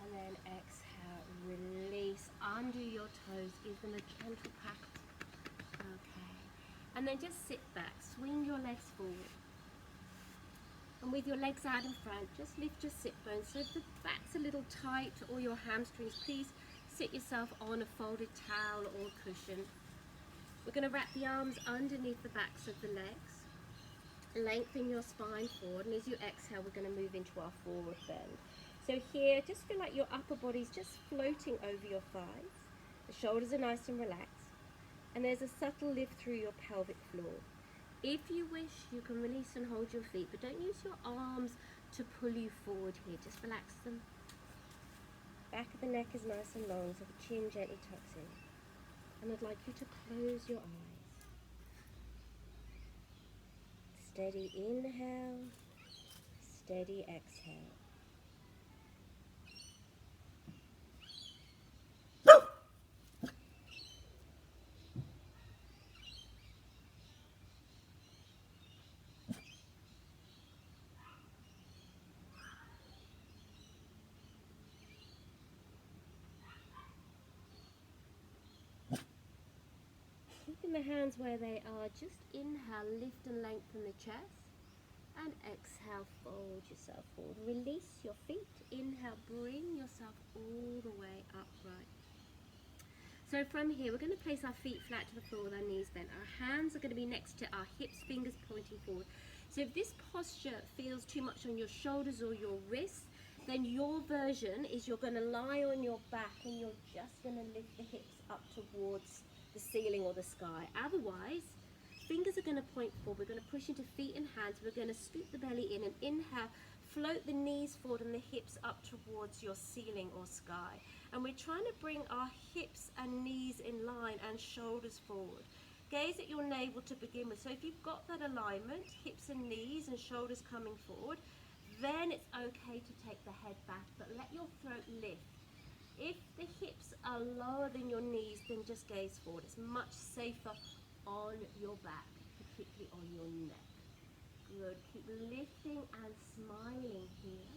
And then exhale, release under your toes, give them a gentle pat. Okay. And then just sit back, swing your legs forward. And with your legs out in front, just lift your sit bones. So if the back's a little tight or your hamstrings, please sit yourself on a folded towel or cushion. We're going to wrap the arms underneath the backs of the legs. Lengthen your spine forward, and as you exhale, we're going to move into our forward bend. So here, just feel like your upper body's just floating over your thighs. The shoulders are nice and relaxed, and there's a subtle lift through your pelvic floor. If you wish, you can release and hold your feet, but don't use your arms to pull you forward here. Just relax them. Back of the neck is nice and long, so the chin gently tucks in. And I'd like you to close your eyes. Steady inhale, steady exhale. Keeping the hands where they are, just inhale, lift and lengthen the chest. And exhale, fold yourself forward. Release your feet. Inhale, bring yourself all the way upright. So from here, we're going to place our feet flat to the floor with our knees bent. Our hands are going to be next to our hips, fingers pointing forward. So if this posture feels too much on your shoulders or your wrists, then your version is you're going to lie on your back and you're just going to lift the hips up towards the ceiling or the sky. Otherwise, fingers are going to point forward. We're going to push into feet and hands. We're going to scoop the belly in and inhale. Float the knees forward and the hips up towards your ceiling or sky. And we're trying to bring our hips and knees in line and shoulders forward. Gaze at your navel to begin with. So if you've got that alignment, hips and knees and shoulders coming forward, then it's okay to take the head back, but let your throat lift. If the hips are lower than your knees, then just gaze forward. It's much safer on your back, particularly on your neck. Good. Keep lifting and smiling here.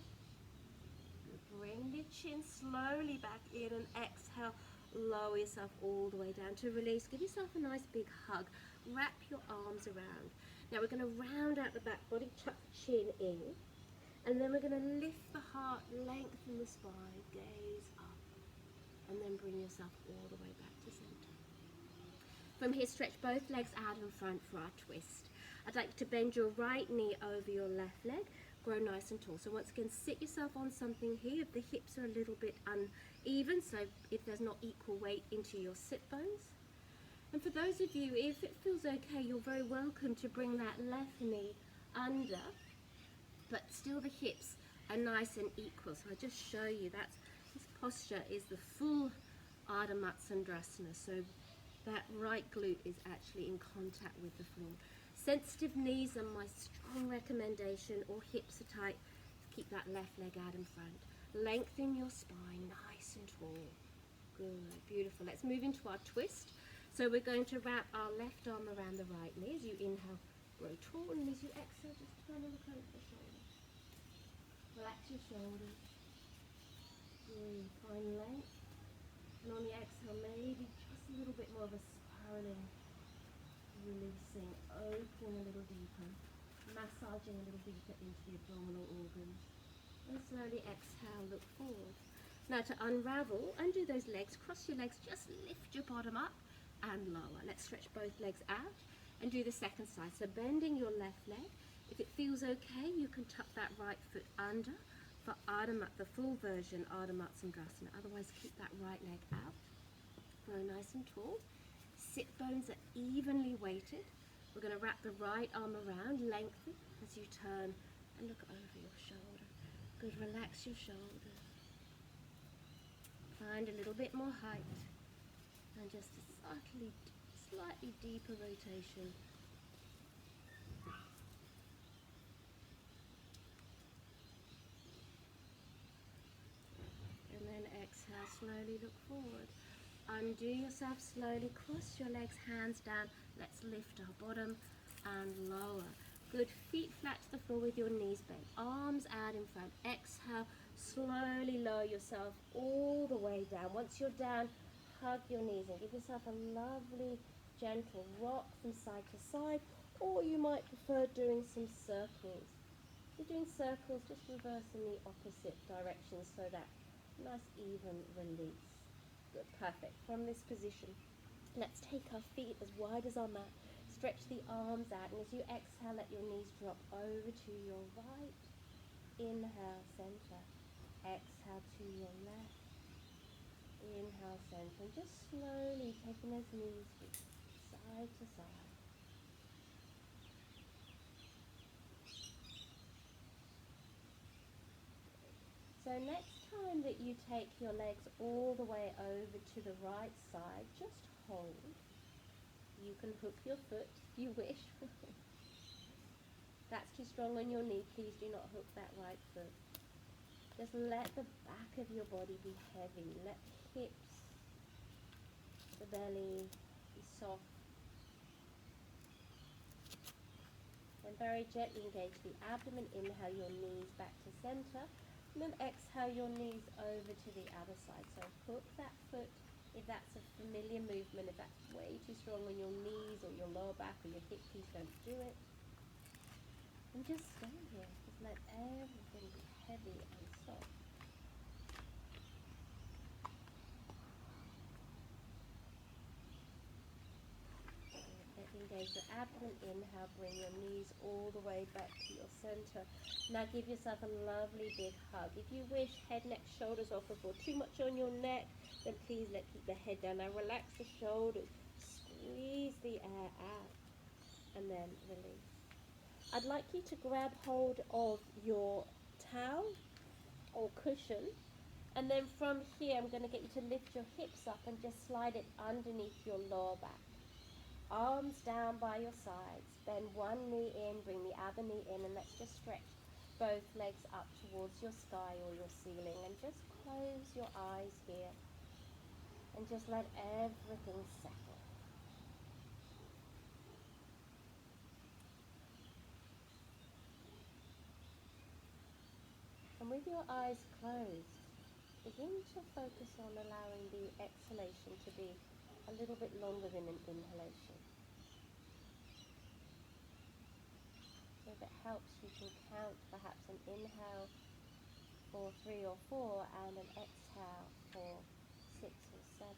Good. Bring the chin slowly back in and exhale. Lower yourself all the way down to release. Give yourself a nice big hug. Wrap your arms around. Now we're going to round out the back body, tuck the chin in. And then we're going to lift the heart, lengthen the spine, gaze up. And then bring yourself all the way back to center. From here, stretch both legs out in front for our twist. I'd like you to bend your right knee over your left leg, grow nice and tall. So once again, sit yourself on something here if the hips are a little bit uneven, so if there's not equal weight into your sit bones. And for those of you, if it feels okay, you're very welcome to bring that left knee under, but still the hips are nice and equal. So I just show you that this posture is the full Ardha Matsyendrasana. So that right glute is actually in contact with the floor. Sensitive knees are my strong recommendation, or hips are tight. Keep that left leg out in front. Lengthen your spine, nice and tall. Good, beautiful. Let's move into our twist. So we're going to wrap our left arm around the right knee. As you inhale, grow tall, and as you exhale, just turn and look over the shoulders. Relax your shoulders. Good, find length. And on the exhale, maybe just a little bit more of a spiraling. Releasing, opening a little deeper, massaging a little deeper into the abdominal organs. And slowly exhale, look forward. Now to unravel, undo those legs, cross your legs, just lift your bottom up and lower. Let's stretch both legs out and do the second side. So bending your left leg. If it feels okay, you can tuck that right foot under for the full version, Ardha Matsyendrasana. Otherwise, keep that right leg out. Grow nice and tall. Sit bones are evenly weighted. We're going to wrap the right arm around, lengthen as you turn and look over your shoulder. Good, relax your shoulders. Find a little bit more height and just a slightly deeper rotation. And then exhale, slowly look forward. Undo yourself slowly, cross your legs, hands down. Let's lift our bottom and lower. Good, feet flat to the floor with your knees bent, arms out in front. Exhale, slowly lower yourself all the way down. Once you're down, hug your knees and give yourself a lovely, gentle rock from side to side, or you might prefer doing some circles. If you're doing circles, just reverse in the opposite direction so that nice even release. Good, perfect. From this position, let's take our feet as wide as our mat. Stretch the arms out, and as you exhale, let your knees drop over to your right. Inhale, center. Exhale to your left. Inhale, center. And just slowly taking those knees side to side. So next time that you take your legs all the way over to the right side, just hold. You can hook your foot if you wish. That's too strong on your knee, please do not hook that right foot. Just let the back of your body be heavy. Let the hips, the belly be soft. And very gently engage the abdomen. Inhale your knees back to center. And then exhale your knees over to the other side. So hook that foot if that's a familiar movement. If that's way too strong on your knees or your lower back or your hip, please don't do it. And just stay here. Just let everything be heavy and soft. Letting Okay, so abdomen, inhale, bring your knees all the way back to your center. Now give yourself a lovely big hug. If you wish, head, neck, shoulders off. If you're too much on your neck, then please keep the head down. Now relax the shoulders, squeeze the air out, and then release. I'd like you to grab hold of your towel or cushion, and then from here I'm going to get you to lift your hips up and just slide it underneath your lower back. Arms down by your sides, bend one knee in, bring the other knee in, and let's just stretch both legs up towards your sky or your ceiling, and just close your eyes here and just let everything settle. And with your eyes closed, begin to focus on allowing the exhalation to be a little bit longer than an inhalation. So if it helps, you can count perhaps an inhale for 3 or 4 and an exhale for 6 or 7.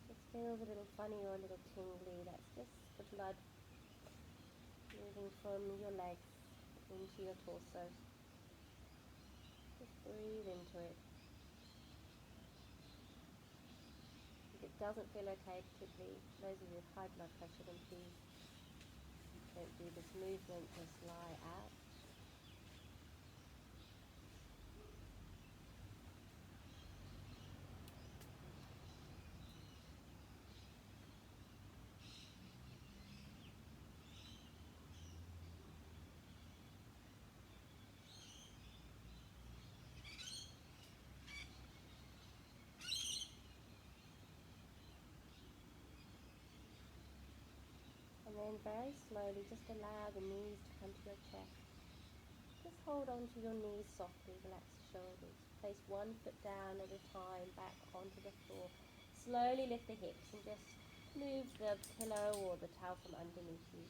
If it feels a little funny or a little tingly, that's just the blood moving from your legs into your torso. Just breathe into it. If it doesn't feel okay, particularly those of you with high blood pressure, then please don't do this movement, just lie out. And then very slowly, just allow the knees to come to your chest. Just hold on to your knees softly, relax the shoulders. Place one foot down at a time, back onto the floor. Slowly lift the hips and just move the pillow or the towel from underneath you.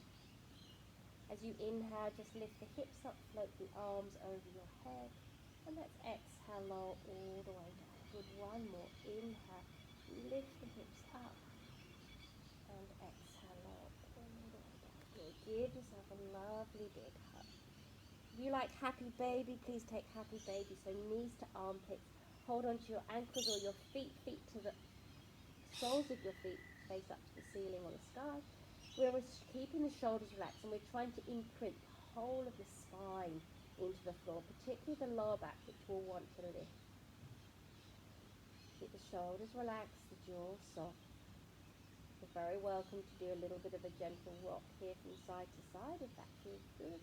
As you inhale, just lift the hips up, float the arms over your head. And let's exhale, lower all the way down. Good, one more. Inhale, lift the hips up. And exhale, lower all the way down. Good. Give yourself a lovely big hug. If you like happy baby, please take happy baby. So knees to armpits. Hold onto your ankles or your feet to the soles of your feet, face up to the ceiling or the sky. We're keeping the shoulders relaxed, and we're trying to imprint the whole of the spine into the floor, particularly the lower back, which we'll want to lift. Keep the shoulders relaxed, the jaw soft. You're very welcome to do a little bit of a gentle rock here from side to side if that feels good.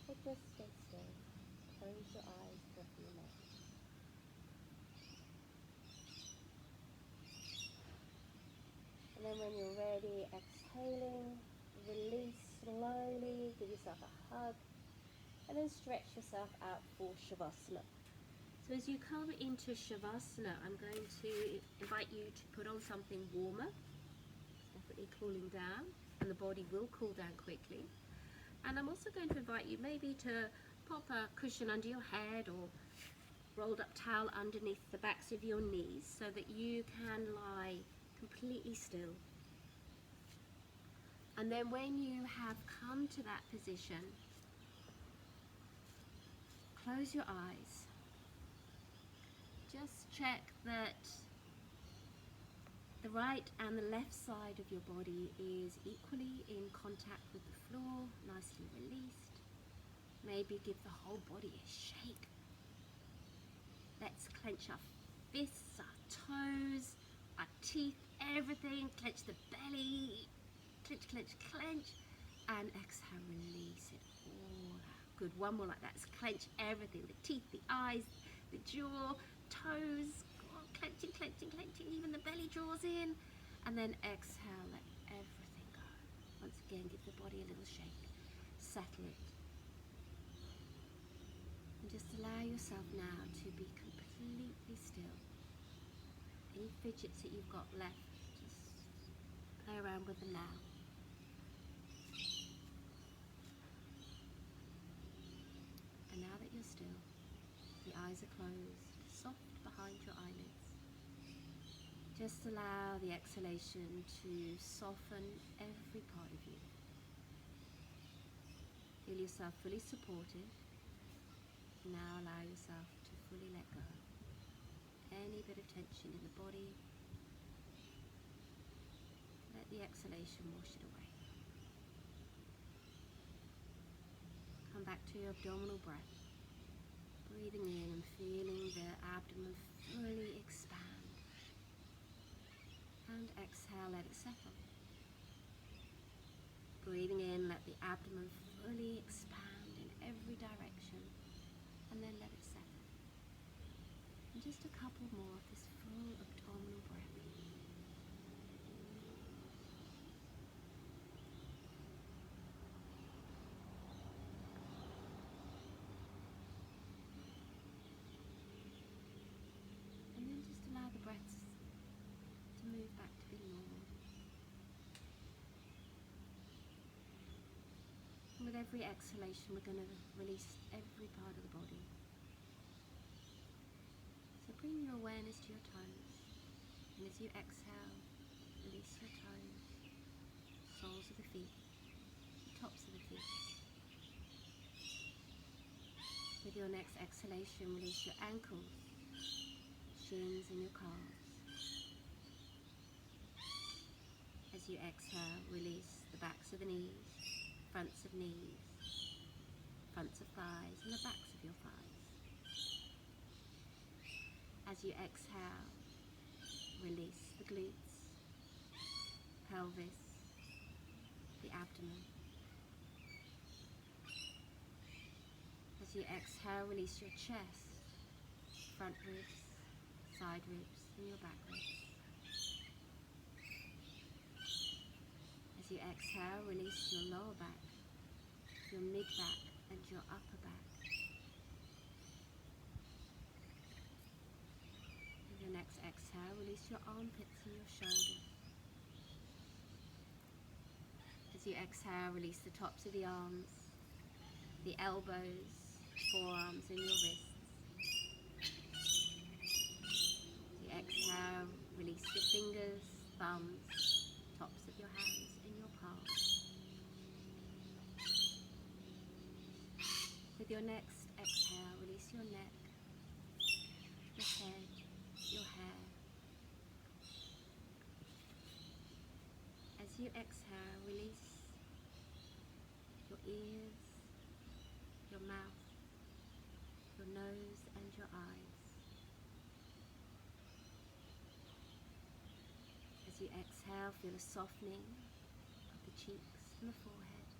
Or just stay still. Close your eyes for a few moments. And then when you're ready, exhaling, release slowly, give yourself a hug, and then stretch yourself out for Shavasana. So as you come into Shavasana, I'm going to invite you to put on something warmer. It's definitely cooling down, and the body will cool down quickly. And I'm also going to invite you maybe to pop a cushion under your head or rolled up towel underneath the backs of your knees so that you can lie completely still. And then when you have come to that position, close your eyes. Just check that the right and the left side of your body is equally in contact with the floor, nicely released. Maybe give the whole body a shake. Let's clench our fists, our toes, our teeth, everything. Clench the belly. Clench, clench, clench. And exhale, release it all out. Good, one more like that. Let's clench everything. The teeth, the eyes, the jaw, toes. Oh, clenching, clenching, clenching. Even the belly draws in. And then exhale, let everything go. Once again, give the body a little shake. Settle it. And just allow yourself now to be completely still. Any fidgets that you've got left, just play around with them now. And now that you're still, the eyes are closed, soft behind your eyelids. Just allow the exhalation to soften every part of you. Feel yourself fully supported. Now allow yourself to fully let go. Any bit of tension in the body, let the exhalation wash it away. Come back to your abdominal breath. Breathing in and feeling the abdomen fully expand. And exhale, let it settle. Breathing in, let the abdomen fully expand in every direction, and then let it settle. And just a couple more of this full abdominal breath. And then just allow the breaths to move back to being normal. And with every exhalation, we're going to release every part of the body. So bring your awareness to your toes. And as you exhale, release your toes, soles of the feet, the tops of the feet. With your next exhalation, release your ankles, shins and your calves. As you exhale, release the backs of the knees, fronts of knees, fronts of thighs and the backs of your thighs. As you exhale, release the glutes, pelvis, the abdomen. As you exhale, release your chest, front ribs, side ribs and your back ribs. As you exhale, release your lower back, your mid back and your upper back. With your next exhale, release your armpits and your shoulders. As you exhale, release the tops of the arms, the elbows, forearms and your wrists. As you exhale, release your fingers, thumbs, tops of your hands and your palms. With your next exhale, release your neck, your head, your hair. As you exhale, release your ears, your mouth, your nose and your eyes. As you exhale, feel a softening of the cheeks and the forehead.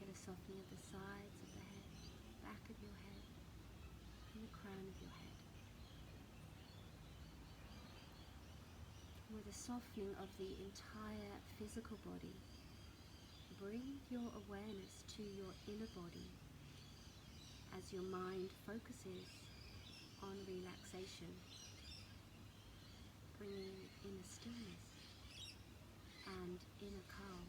Feel a softening of the sides of the head, back of your head, and the crown of your head. And with a softening of the entire physical body, bring your awareness to your inner body as your mind focuses on relaxation, bringing inner stillness and inner calm.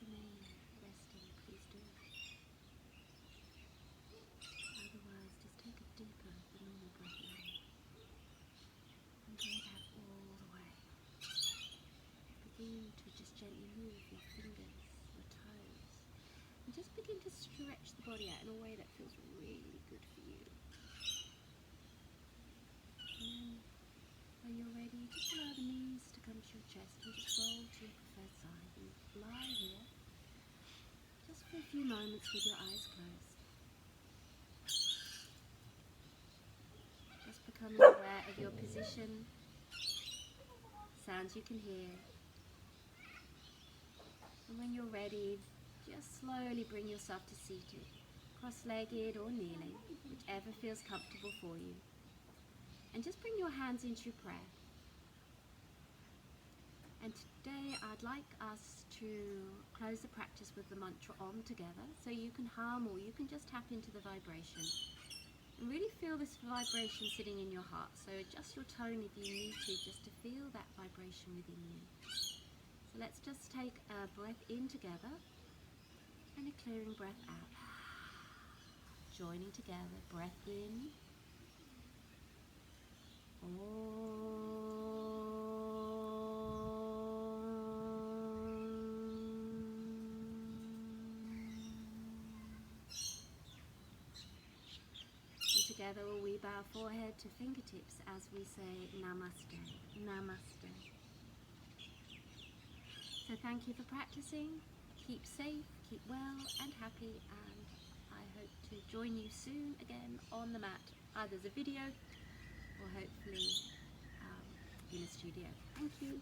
remain resting, please do. Otherwise, just take a deeper than normal breath in. And breathe out all the way. Begin to just gently move your fingers, your toes, and just begin to stretch the body out in a way that feels really good for you. And then, when you're ready, just allow the knees to come to your chest and just roll to your preferred side and lie here just for a few moments with your eyes closed. Just becoming aware of your position, sounds you can hear. And when you're ready, just slowly bring yourself to seated, cross-legged or kneeling, whichever feels comfortable for you. And just bring your hands into prayer. And today I'd like us to close the practice with the mantra Om together, so you can hum or you can just tap into the vibration. And really feel this vibration sitting in your heart. So adjust your tone if you need to, just to feel that vibration within you. So let's just take a breath in together and a clearing breath out. Joining together, breath in. And together we bow forehead to fingertips as we say Namaste, Namaste. So thank you for practicing. Keep safe, keep well and happy, and I hope to join you soon again on the mat, either as a video or hopefully in a studio. Thank you.